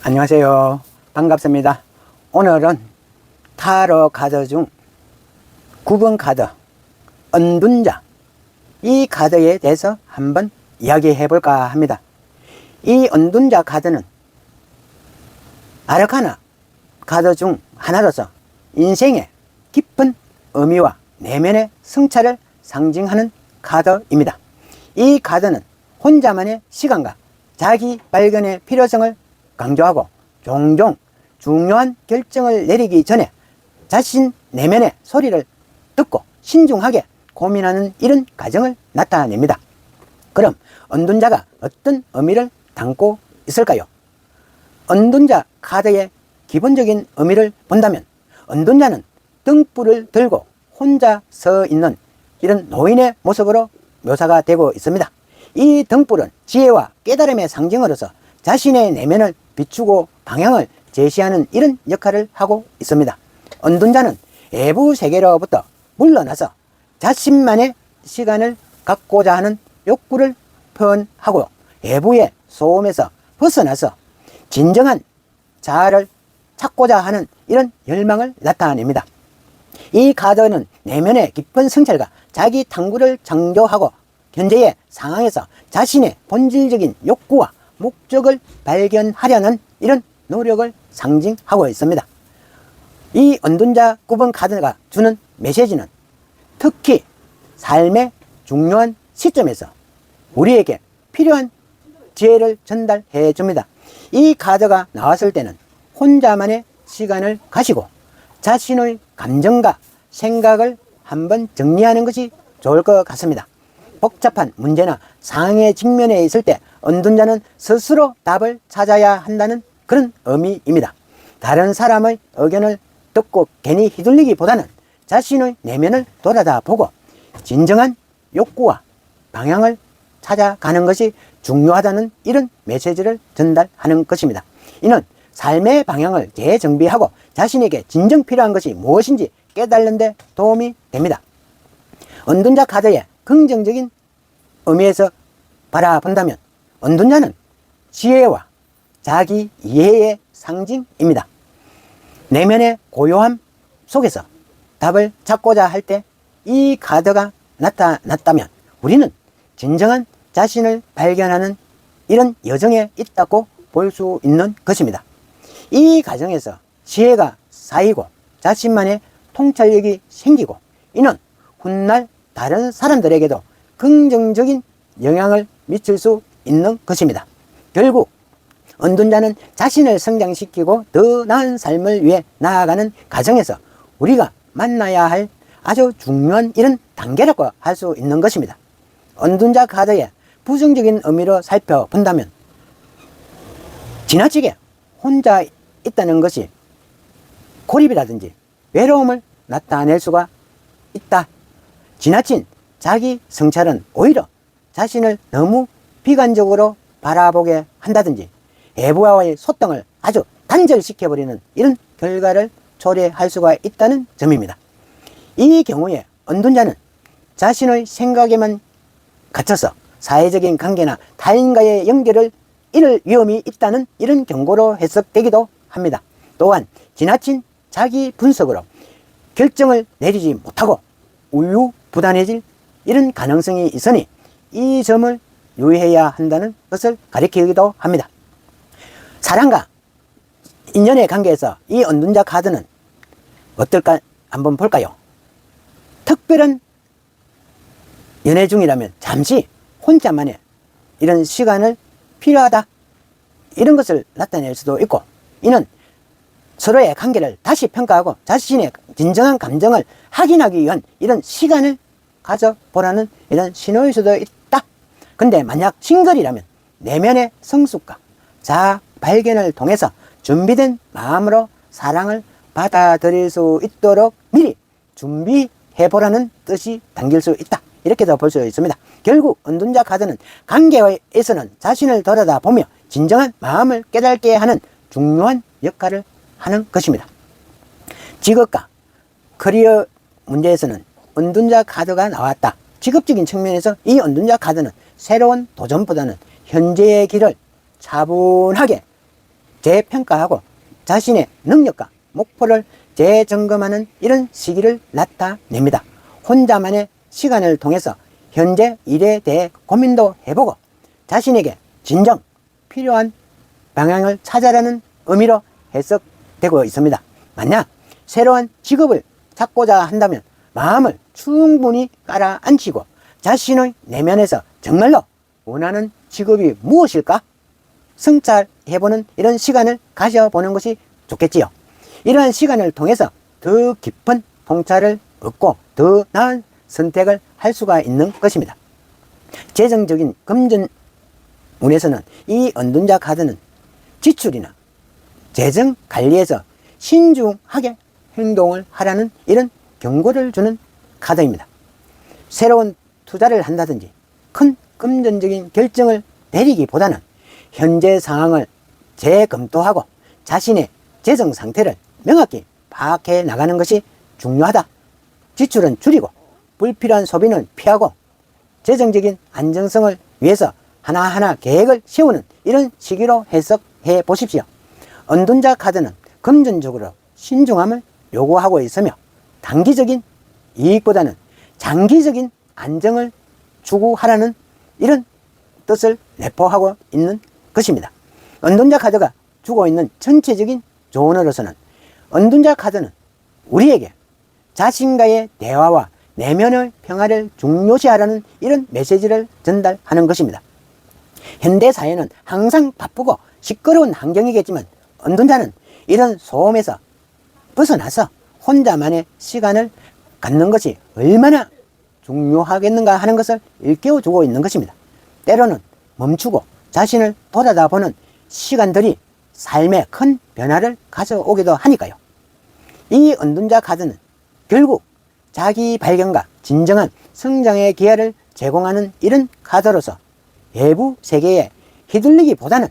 안녕하세요. 반갑습니다. 오늘은 타로 카드 중 9번 카드 은둔자, 이 카드에 대해서 한번 이야기해 볼까 합니다. 이 은둔자 카드는 아르카나 카드 중 하나로서 인생의 깊은 의미와 내면의 성찰을 상징하는 카드입니다. 이 카드는 혼자만의 시간과 자기 발견의 필요성을 강조하고 종종 중요한 결정을 내리기 전에 자신 내면의 소리를 듣고 신중하게 고민하는 이런 과정을 나타냅니다. 그럼 은둔자가 어떤 의미를 담고 있을까요? 은둔자 카드의 기본적인 의미를 본다면 은둔자는 등불을 들고 혼자 서 있는 이런 노인의 모습으로 묘사가 되고 있습니다. 이 등불은 지혜와 깨달음의 상징으로서 자신의 내면을 비추고 방향을 제시하는 이런 역할을 하고 있습니다. 은둔자는 외부 세계로부터 물러나서 자신만의 시간을 갖고자 하는 욕구를 표현하고 외부의 소음에서 벗어나서 진정한 자아를 찾고자 하는 이런 열망을 나타냅니다. 이 카드는 내면의 깊은 성찰과 자기 탐구를 창조하고 현재의 상황에서 자신의 본질적인 욕구와 목적을 발견하려는 이런 노력을 상징하고 있습니다. 이 은둔자 9번 카드가 주는 메시지는 특히 삶의 중요한 시점에서 우리에게 필요한 지혜를 전달해 줍니다. 이 카드가 나왔을 때는 혼자만의 시간을 가지고 자신의 감정과 생각을 한번 정리하는 것이 좋을 것 같습니다. 복잡한 문제나 상황에 직면해 있을 때 은둔자는 스스로 답을 찾아야 한다는 그런 의미입니다. 다른 사람의 의견을 듣고 괜히 휘둘리기보다는 자신의 내면을 돌아다 보고 진정한 욕구와 방향을 찾아가는 것이 중요하다는 이런 메시지를 전달하는 것입니다. 이는 삶의 방향을 재정비하고 자신에게 진정 필요한 것이 무엇인지 깨달는 데 도움이 됩니다. 은둔자 카드의 긍정적인 의미에서 바라본다면 은둔자는 지혜와 자기 이해의 상징입니다. 내면의 고요함 속에서 답을 찾고자 할 때 이 카드가 나타났다면 우리는 진정한 자신을 발견하는 이런 여정에 있다고 볼 수 있는 것입니다. 이 과정에서 지혜가 쌓이고 자신만의 통찰력이 생기고 이는 훗날 다른 사람들에게도 긍정적인 영향을 미칠 수 있는 것입니다. 결국 은둔자는 자신을 성장시키고 더 나은 삶을 위해 나아가는 과정에서 우리가 만나야 할 아주 중요한 이런 단계라고 할 수 있는 것입니다. 은둔자 카드의 부정적인 의미로 살펴본다면 지나치게 혼자 있다는 것이 고립이라든지 외로움을 나타낼 수가 있다. 지나친 자기 성찰은 오히려 자신을 너무 비관적으로 바라보게 한다든지 외부와의 소통을 아주 단절시켜버리는 이런 결과를 초래할 수가 있다는 점입니다. 이 경우에 은둔자는 자신의 생각에만 갇혀서 사회적인 관계나 타인과의 연결을 잃을 위험이 있다는 이런 경고로 해석되기도 합니다. 또한 지나친 자기 분석으로 결정을 내리지 못하고 우유부단해질 이런 가능성이 있으니 이 점을 유의해야 한다는 것을 가리키기도 합니다. 사랑과 인연의 관계에서 이 은둔자 카드는 어떨까 한번 볼까요? 특별한 연애 중이라면 잠시 혼자만의 이런 시간을 필요하다, 이런 것을 나타낼 수도 있고 이는 서로의 관계를 다시 평가하고 자신의 진정한 감정을 확인하기 위한 이런 시간을 가져보라는 이런 신호일 수도 있다. 근데 만약 싱글이라면 내면의 성숙과 자아 발견을 통해서 준비된 마음으로 사랑을 받아들일 수 있도록 미리 준비해보라는 뜻이 담길 수 있다. 이렇게도 볼 수 있습니다. 결국 은둔자 카드는 관계에서는 자신을 돌아다 보며 진정한 마음을 깨닫게 하는 중요한 역할을 하는 것입니다. 직업과 커리어 문제에서는 은둔자 카드가 나왔다. 직업적인 측면에서 이 은둔자 카드는 새로운 도전보다는 현재의 길을 차분하게 재평가하고 자신의 능력과 목표를 재점검하는 이런 시기를 나타냅니다. 혼자만의 시간을 통해서 현재 일에 대해 고민도 해보고 자신에게 진정 필요한 방향을 찾아라는 의미로 해석되고 있습니다. 만약 새로운 직업을 찾고자 한다면 마음을 충분히 깔아앉히고 자신의 내면에서 정말로 원하는 직업이 무엇일까? 성찰해보는 이런 시간을 가져보는 것이 좋겠지요. 이러한 시간을 통해서 더 깊은 통찰을 얻고 더 나은 선택을 할 수가 있는 것입니다. 재정적인 금전운에서는 이 은둔자 카드는 지출이나 재정 관리에서 신중하게 행동을 하라는 이런 경고를 주는 카드입니다. 새로운 투자를 한다든지 큰 금전적인 결정을 내리기보다는 현재 상황을 재검토하고 자신의 재정 상태를 명확히 파악해 나가는 것이 중요하다. 지출은 줄이고 불필요한 소비는 피하고 재정적인 안정성을 위해서 하나하나 계획을 세우는 이런 시기로 해석해 보십시오. 은둔자 카드는 금전적으로 신중함을 요구하고 있으며 단기적인 이익보다는 장기적인 안정을 추구하라는 이런 뜻을 내포하고 있는 것입니다. 은둔자 카드가 주고 있는 전체적인 조언으로서는 은둔자 카드는 우리에게 자신과의 대화와 내면의 평화를 중요시하라는 이런 메시지를 전달하는 것입니다. 현대사회는 항상 바쁘고 시끄러운 환경이겠지만 은둔자는 이런 소음에서 벗어나서 혼자만의 시간을 갖는 것이 얼마나 중요하겠는가 하는 것을 일깨워주고 있는 것입니다. 때로는 멈추고 자신을 돌아다보는 시간들이 삶에 큰 변화를 가져오기도 하니까요. 이 은둔자 카드는 결국 자기 발견과 진정한 성장의 기회를 제공하는 이런 카드로서 외부 세계에 휘둘리기보다는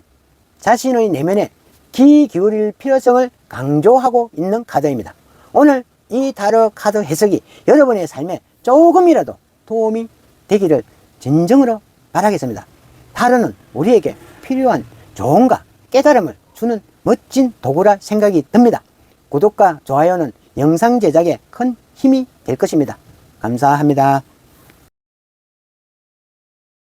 자신의 내면에 귀 기울일 필요성을 강조하고 있는 카드입니다. 오늘 이 타로 카드 해석이 여러분의 삶에 조금이라도 도움이 되기를 진정으로 바라겠습니다. 타로는 우리에게 필요한 조언과 깨달음을 주는 멋진 도구라 생각이 듭니다. 구독과 좋아요는 영상 제작에 큰 힘이 될 것입니다. 감사합니다.